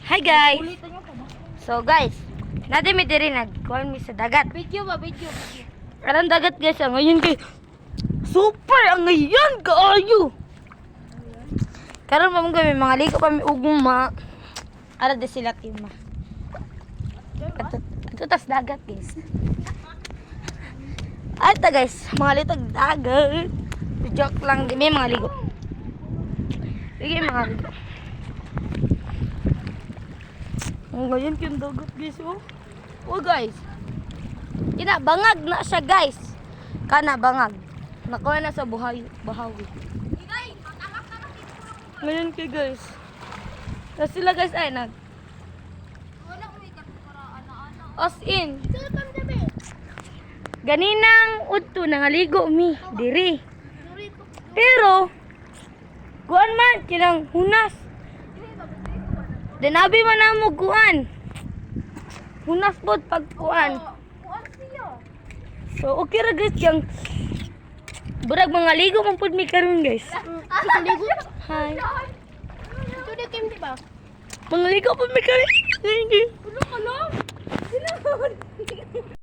Hi guys. Ulitan nyo pa ba? So guys, natin may diri nagkuhan mi sa dagat. Video. Alam dagat guys, ang ngayon kay super ang ngayon kaayo. Karon pa mga may mga liko pa may ugma. Ara de sila tima. Ito tas dagat guys. Ata guys, mga litag dagat. Joke lang, di may mga ligo. Sige mga ligo. Ang ngayon yung dagat guys oh. Oh guys. Ina bangag na siya guys. Kana bangag. Nakuha na sa bahawi. Ngayon kay guys. Na sila guys ay nag. As in. Ganinang udto nangaligo mi diri. Pero kuan man kinang hunas. Dinabi man na mo kuan. Hunas pod pagkuan. So okay ra guys yang burag mga ligo man pod mi karon guys. Ligo? Hi. Ito na kim di ba? Mga ligo pod mi karon. Ulo ka lang?